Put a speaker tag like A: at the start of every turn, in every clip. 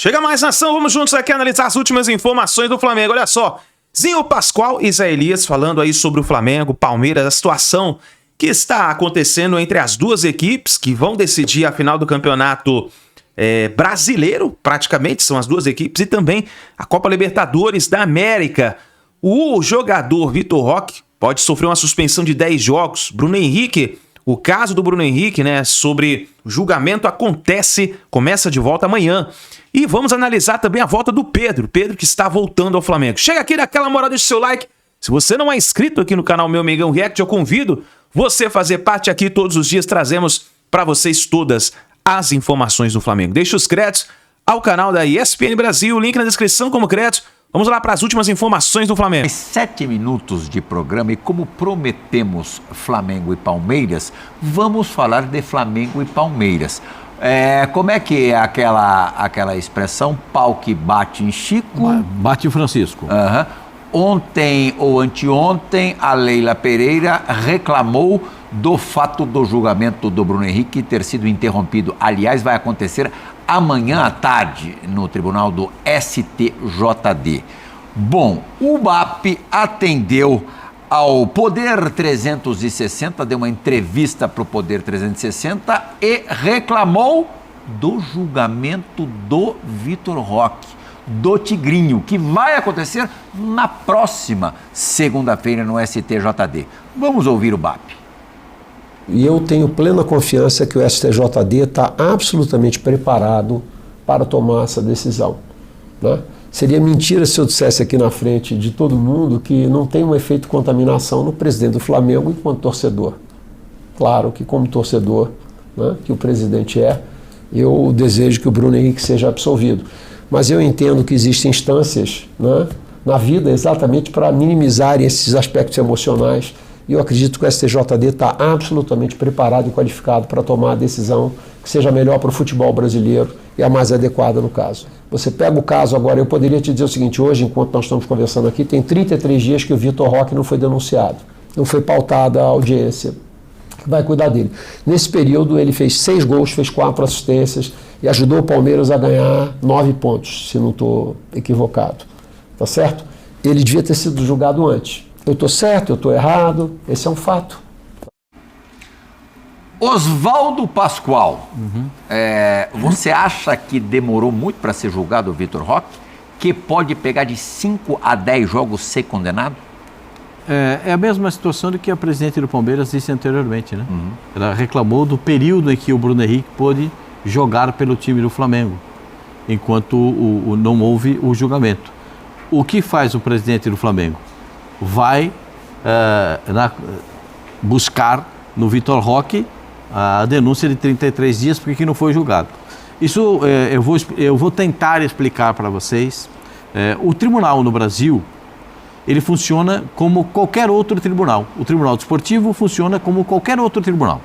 A: Chega mais nação, vamos juntos aqui analisar as últimas informações do Flamengo. Olha só, Zinho Pascoal e Zé Elias falando aí sobre o Flamengo, Palmeiras, a situação que está acontecendo entre as duas equipes que vão decidir a final do campeonato brasileiro, praticamente, são as duas equipes, e também a Copa Libertadores da América. O jogador Vitor Roque pode sofrer uma suspensão de 10 jogos. Bruno Henrique, o caso do Bruno Henrique, né, sobre o julgamento começa de volta amanhã. E vamos analisar também a volta do Pedro que está voltando ao Flamengo. Chega aqui, dá aquela moral, deixa o seu like. Se você não é inscrito aqui no canal Meu Mengão React, eu convido você a fazer parte aqui. Todos os dias trazemos para vocês todas as informações do Flamengo. Deixe os créditos ao canal da ESPN Brasil, link na descrição como crédito. Vamos lá para as últimas informações do Flamengo.
B: 7 minutos de programa e como prometemos Flamengo e Palmeiras, vamos falar de Flamengo e Palmeiras. Como é que é aquela expressão, pau que bate em Chico?
C: Bate em Francisco.
B: Ontem ou anteontem, a Leila Pereira reclamou do fato do julgamento do Bruno Henrique ter sido interrompido. Aliás, vai acontecer amanhã à tarde no tribunal do STJD. Bom, o BAP atendeu ao Poder 360, deu uma entrevista para o Poder 360 e reclamou do julgamento do Vitor Roque, do Tigrinho, que vai acontecer na próxima segunda-feira no STJD. Vamos ouvir o BAP.
D: E eu tenho plena confiança que o STJD está absolutamente preparado para tomar essa decisão, né? Seria mentira se eu dissesse aqui na frente de todo mundo que não tem um efeito contaminação no presidente do Flamengo enquanto torcedor. Claro que como torcedor, né, que o presidente eu desejo que o Bruno Henrique seja absolvido. Mas eu entendo que existem instâncias, né, na vida exatamente para minimizarem esses aspectos emocionais. E eu acredito que o STJD está absolutamente preparado e qualificado para tomar a decisão que seja melhor para o futebol brasileiro e a mais adequada no caso. Você pega o caso agora, eu poderia te dizer o seguinte, hoje, enquanto nós estamos conversando aqui, tem 33 dias que o Vitor Roque não foi denunciado, não foi pautada a audiência que vai cuidar dele. Nesse período, ele fez 6 gols, fez 4 assistências e ajudou o Palmeiras a ganhar 9 pontos, se não estou equivocado. Tá certo? Ele devia ter sido julgado antes. Eu estou certo, eu estou errado, esse é um fato.
B: Oswaldo Pascoal, você acha que demorou muito para ser julgado o Vitor Roque? Que pode pegar de 5 a 10 jogos ser condenado?
C: É a mesma situação do que a presidente do Palmeiras disse anteriormente, né? Ela reclamou do período em que o Bruno Henrique pôde jogar pelo time do Flamengo, enquanto não houve o julgamento. O que faz o presidente do Flamengo? Vai buscar no Vitor Roque a denúncia de 33 dias porque não foi julgado. Isso eu vou tentar explicar para vocês. O tribunal no Brasil, ele funciona como qualquer outro tribunal. O tribunal desportivo funciona como qualquer outro tribunal.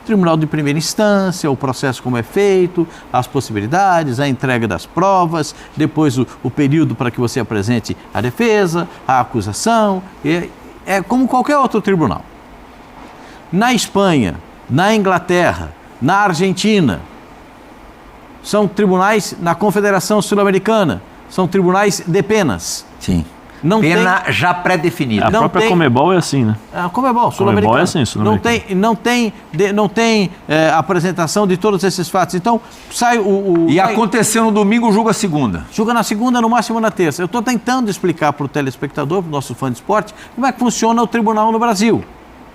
C: Tribunal de primeira instância, o processo como é feito, as possibilidades, a entrega das provas, depois o período para que você apresente a defesa, a acusação, é como qualquer outro tribunal. Na Espanha, na Inglaterra, na Argentina, são tribunais na Confederação Sul-Americana, são tribunais de penas.
B: Sim.
C: Não
B: pena
C: tem,
B: já pré-definida.
E: A própria Comebol é assim, né?
C: A Comebol, Sul-Americana.
E: Comebol é assim, Sul-Americana.
C: Não tem apresentação de todos esses fatos. Então, sai
B: E aconteceu no domingo, julga a segunda.
C: Julga na segunda, no máximo na terça. Eu estou tentando explicar para o telespectador, para o nosso fã de esporte, como é que funciona o tribunal no Brasil,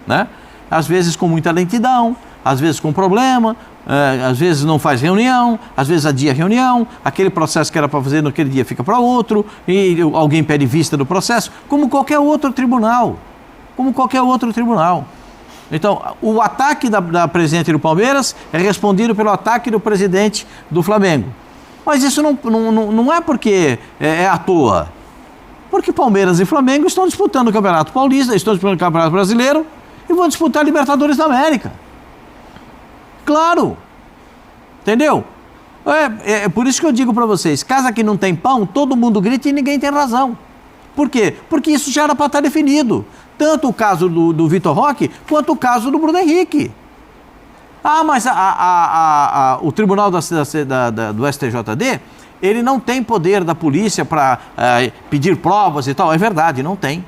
C: né? Às vezes com muita lentidão, às vezes com problema, às vezes não faz reunião, às vezes adia a reunião, aquele processo que era para fazer naquele dia fica para outro, e alguém pede vista do processo, como qualquer outro tribunal. Como qualquer outro tribunal. Então, o ataque da presidente do Palmeiras é respondido pelo ataque do presidente do Flamengo. Mas isso não é porque é à toa. Porque Palmeiras e Flamengo estão disputando o Campeonato Paulista, estão disputando o Campeonato Brasileiro e vão disputar a Libertadores da América. Claro, entendeu? É por isso que eu digo para vocês, casa que não tem pão, todo mundo grita e ninguém tem razão. Por quê? Porque isso já era para estar definido. Tanto o caso do Vitor Roque, quanto o caso do Bruno Henrique. Ah, mas o tribunal do STJD, Ele não tem poder da polícia para pedir provas e tal. É verdade, não tem.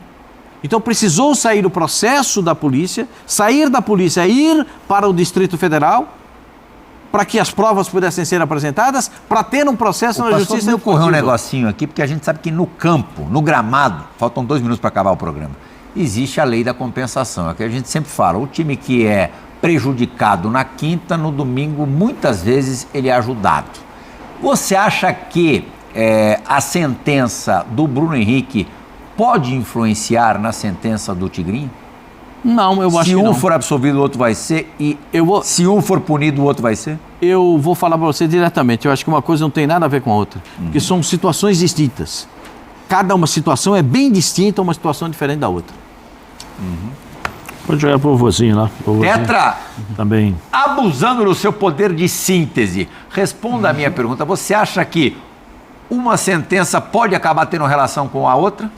C: Então precisou sair do processo da polícia, sair da polícia, ir para o Distrito Federal, para que as provas pudessem ser apresentadas, para ter um processo na justiça.
B: Me ocorreu um negocinho aqui, porque a gente sabe que no campo, no gramado, faltam 2 minutos para acabar o programa, existe a lei da compensação. É que a gente sempre fala, o time que é prejudicado na quinta, no domingo, muitas vezes ele é ajudado. Você acha que a sentença do Bruno Henrique pode influenciar na sentença do Tigrinho?
C: Não, eu acho que não.
B: Se um for absolvido, o outro vai ser, e se um for punido, o outro vai ser?
C: Eu vou falar para você diretamente, eu acho que uma coisa não tem nada a ver com a outra, porque são situações distintas. Cada uma situação é bem distinta, uma situação diferente da outra.
E: Pode jogar pro vozinho lá.
B: Tetra,
E: Também.
B: abusando do seu poder de síntese, responda a minha pergunta. Você acha que uma sentença pode acabar tendo relação com a outra?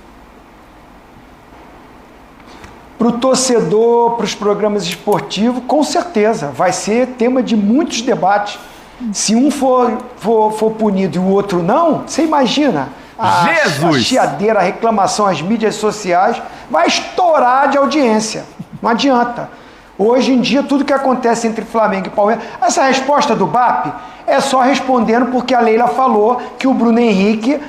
F: Para o torcedor, para os programas esportivos, com certeza, vai ser tema de muitos debates. Se um for punido e o outro não, você imagina, a chiadeira, a reclamação, as mídias sociais, vai estourar de audiência. Não adianta. Hoje em dia, tudo que acontece entre Flamengo e Palmeiras, essa resposta do BAP é só respondendo porque a Leila falou que o Bruno Henrique,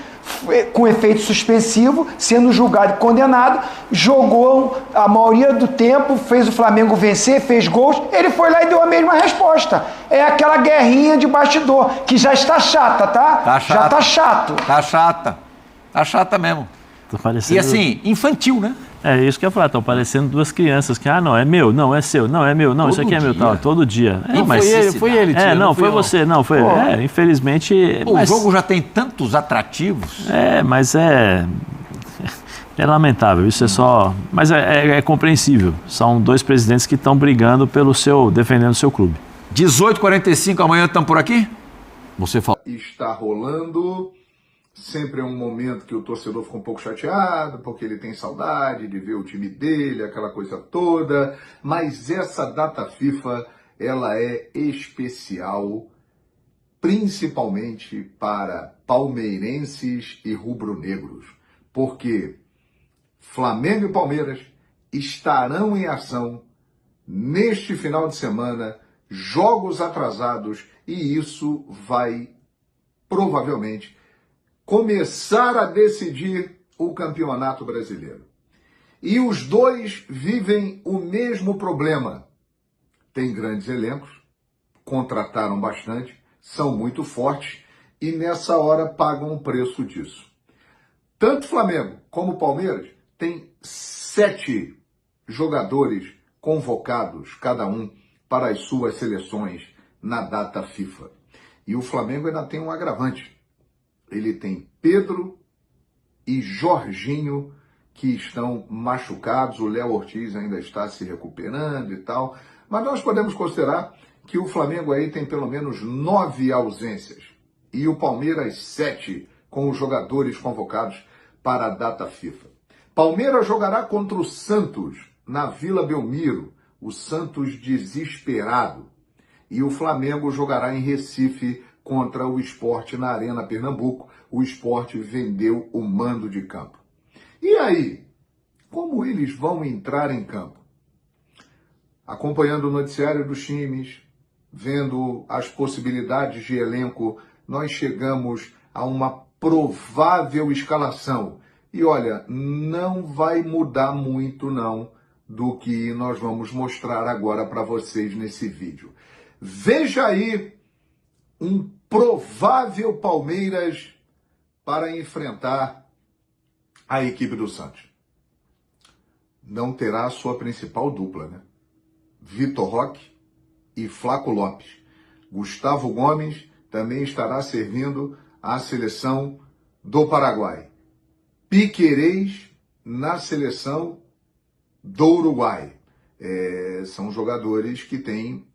F: com efeito suspensivo, sendo julgado e condenado, jogou a maioria do tempo, fez o Flamengo vencer, fez gols, ele foi lá e deu a mesma resposta. É aquela guerrinha de bastidor, que já está chata, tá?
B: Tá chata.
F: Já tá chato.
B: Tá chata. Tá chata mesmo.
E: Tá parecendo...
B: E assim, infantil, né?
E: É isso que eu ia falar, estão parecendo 2 crianças que, não, é meu, não, é seu, não, é meu, não, isso aqui é meu, tal, todo dia.
C: Foi ele, tio,
E: não, foi você, não, foi. Infelizmente.
B: O jogo já tem tantos atrativos.
E: Mas é lamentável, isso é só. Mas é compreensível. São 2 presidentes que estão brigando defendendo o seu clube.
B: 18h45, amanhã estamos por aqui?
C: Você fala.
G: Está rolando. Sempre é um momento que o torcedor fica um pouco chateado, porque ele tem saudade de ver o time dele, aquela coisa toda. Mas essa data FIFA, ela é especial, principalmente para palmeirenses e rubro-negros. Porque Flamengo e Palmeiras estarão em ação neste final de semana, jogos atrasados, e isso vai provavelmente começar a decidir o Campeonato Brasileiro. E os dois vivem o mesmo problema. Tem grandes elencos, contrataram bastante, são muito fortes e nessa hora pagam o preço disso. Tanto Flamengo como Palmeiras têm 7 jogadores convocados, cada um, para as suas seleções na data FIFA. E o Flamengo ainda tem um agravante. Ele tem Pedro e Jorginho que estão machucados, o Léo Ortiz ainda está se recuperando e tal, mas nós podemos considerar que o Flamengo aí tem pelo menos 9 ausências e o Palmeiras 7 com os jogadores convocados para a data FIFA. Palmeiras jogará contra o Santos na Vila Belmiro, o Santos desesperado, e o Flamengo jogará em Recife contra o Sport na Arena Pernambuco. O Sport vendeu o mando de campo. E aí, como eles vão entrar em campo? Acompanhando o noticiário dos times, vendo as possibilidades de elenco, nós chegamos a uma provável escalação. E olha, não vai mudar muito não do que nós vamos mostrar agora para vocês nesse vídeo. Veja aí um provável Palmeiras para enfrentar a equipe do Santos. Não terá a sua principal dupla, né? Vitor Roque e Flaco Lopes. Gustavo Gomes também estará servindo a seleção do Paraguai. Piquerez na seleção do Uruguai. São jogadores que têm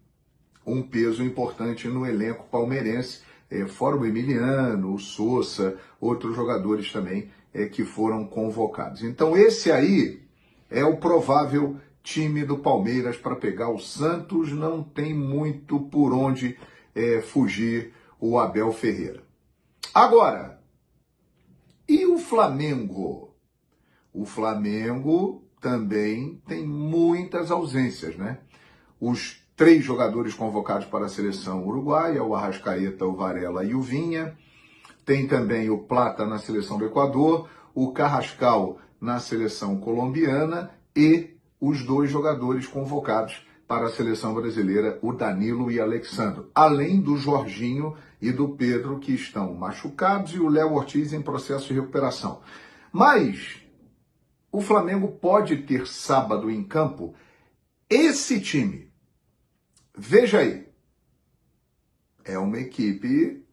G: um peso importante no elenco palmeirense, fora o Emiliano, o Sousa, outros jogadores também que foram convocados. Então esse aí é o provável time do Palmeiras para pegar o Santos. Não tem muito por onde fugir o Abel Ferreira. Agora, e o Flamengo? O Flamengo também tem muitas ausências, né? Os 3 jogadores convocados para a seleção uruguaia, o Arrascaeta, o Varela e o Vinha. Tem também o Plata na seleção do Equador, o Carrascal na seleção colombiana e os 2 jogadores convocados para a seleção brasileira, o Danilo e Alexandro, além do Jorginho e do Pedro, que estão machucados, e o Léo Ortiz em processo de recuperação. Mas o Flamengo pode ter sábado em campo esse time. Veja aí, é uma equipe,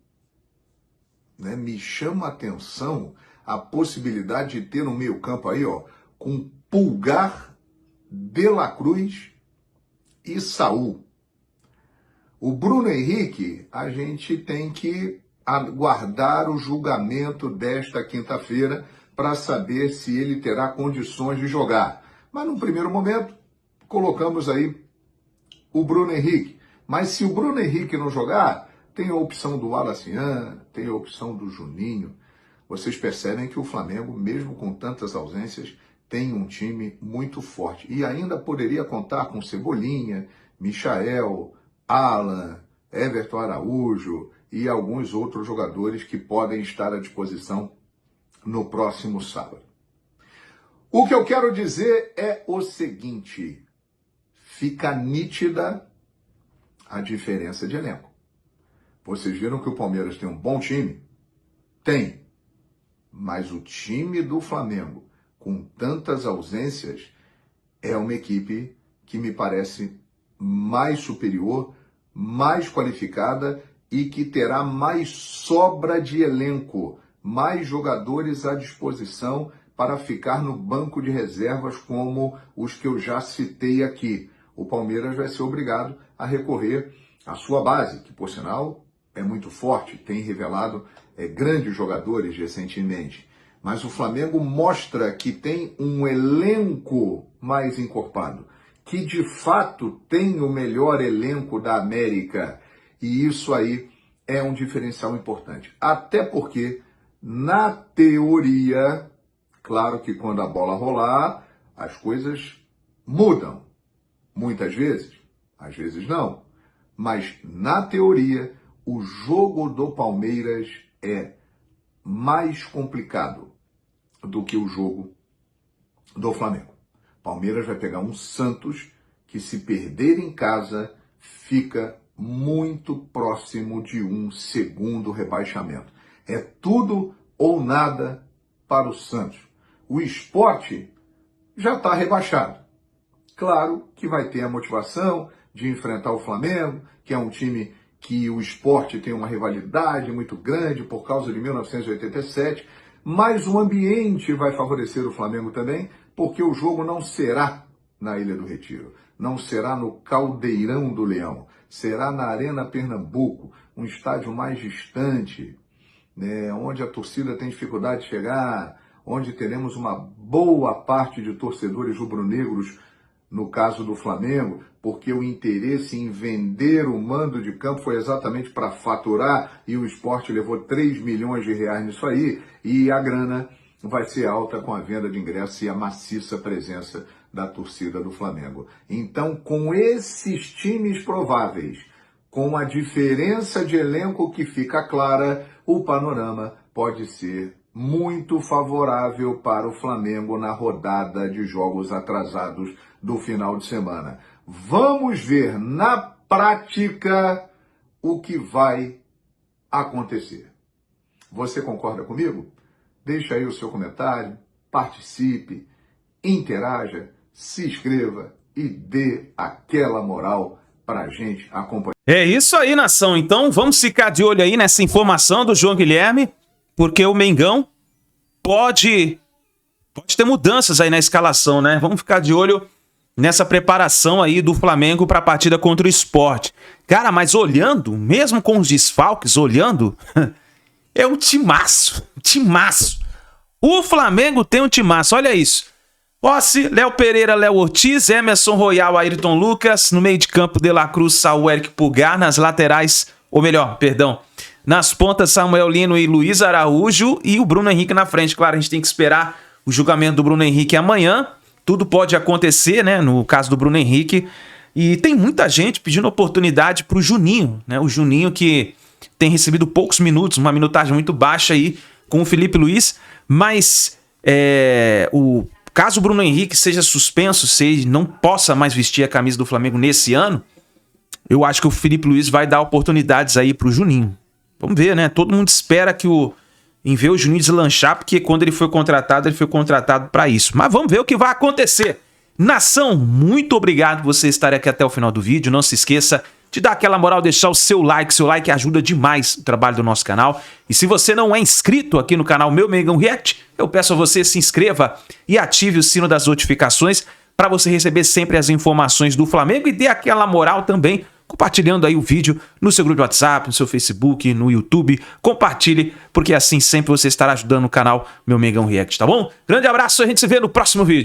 G: né, me chama a atenção a possibilidade de ter no meio campo aí, ó, com Pulgar, De La Cruz e Saul. O Bruno Henrique, a gente tem que aguardar o julgamento desta quinta-feira para saber se ele terá condições de jogar. Mas, num primeiro momento, colocamos aí o Bruno Henrique. Mas se o Bruno Henrique não jogar, tem a opção do Alacian, tem a opção do Juninho. Vocês percebem que o Flamengo, mesmo com tantas ausências, tem um time muito forte. E ainda poderia contar com Cebolinha, Michael, Alan, Everton Araújo e alguns outros jogadores que podem estar à disposição no próximo sábado. O que eu quero dizer é o seguinte: fica nítida a diferença de elenco. Vocês viram que o Palmeiras tem um bom time? Tem. Mas o time do Flamengo, com tantas ausências, é uma equipe que me parece mais superior, mais qualificada e que terá mais sobra de elenco, mais jogadores à disposição para ficar no banco de reservas como os que eu já citei aqui. O Palmeiras vai ser obrigado a recorrer à sua base, que, por sinal, é muito forte, tem revelado grandes jogadores recentemente. Mas o Flamengo mostra que tem um elenco mais encorpado, que de fato tem o melhor elenco da América. E isso aí é um diferencial importante. Até porque, na teoria, claro que quando a bola rolar, as coisas mudam. Muitas vezes, às vezes não. Mas, na teoria, o jogo do Palmeiras é mais complicado do que o jogo do Flamengo. Palmeiras vai pegar um Santos que, se perder em casa, fica muito próximo de um segundo rebaixamento. É tudo ou nada para o Santos. O Sport já está rebaixado. Claro que vai ter a motivação de enfrentar o Flamengo, que é um time que o Sport tem uma rivalidade muito grande por causa de 1987, mas o ambiente vai favorecer o Flamengo também, porque o jogo não será na Ilha do Retiro, não será no Caldeirão do Leão, será na Arena Pernambuco, um estádio mais distante, né, onde a torcida tem dificuldade de chegar, onde teremos uma boa parte de torcedores rubro-negros, no caso do Flamengo, porque o interesse em vender o mando de campo foi exatamente para faturar, e o Sport levou 3 milhões de reais nisso aí, e a grana vai ser alta com a venda de ingressos e a maciça presença da torcida do Flamengo. Então, com esses times prováveis, com a diferença de elenco que fica clara, o panorama pode ser muito favorável para o Flamengo na rodada de jogos atrasados do final de semana. Vamos ver na prática o que vai acontecer. Você concorda comigo? Deixa aí o seu comentário, participe, interaja, se inscreva e dê aquela moral para a gente acompanhar.
A: É isso aí, nação. Então vamos ficar de olho aí nessa informação do João Guilherme, porque o Mengão pode ter mudanças aí na escalação, né? Vamos ficar de olho nessa preparação aí do Flamengo para a partida contra o Sport. Cara, mas olhando, mesmo com os desfalques, olhando, é um timaço, timaço. O Flamengo tem um timaço, olha isso. Rossi, Léo Pereira, Léo Ortiz, Emerson Royal, Ayrton Lucas, no meio de campo, De La Cruz, Saul, Eric Pulgar, nas laterais, ou melhor, perdão, Nas pontas, Samuel Lino e Luiz Araújo e o Bruno Henrique na frente. Claro, a gente tem que esperar o julgamento do Bruno Henrique amanhã. Tudo pode acontecer, né? No caso do Bruno Henrique. E tem muita gente pedindo oportunidade pro Juninho, né? O Juninho que tem recebido poucos minutos, uma minutagem muito baixa aí com o Felipe Luiz. Mas caso o Bruno Henrique seja suspenso, se ele não possa mais vestir a camisa do Flamengo nesse ano, eu acho que o Felipe Luiz vai dar oportunidades aí pro Juninho. Vamos ver, né? Todo mundo espera em ver o Juninho deslanchar, porque quando ele foi contratado para isso. Mas vamos ver o que vai acontecer. Nação, muito obrigado por você estar aqui até o final do vídeo. Não se esqueça de dar aquela moral, deixar o seu like ajuda demais o trabalho do nosso canal. E se você não é inscrito aqui no canal Meu Mengão React, eu peço a você se inscreva e ative o sino das notificações para você receber sempre as informações do Flamengo e dê aquela moral também, compartilhando aí o vídeo no seu grupo de WhatsApp, no seu Facebook, no YouTube. Compartilhe, porque assim sempre você estará ajudando o canal Meu Mengão React, tá bom? Grande abraço, a gente se vê no próximo vídeo.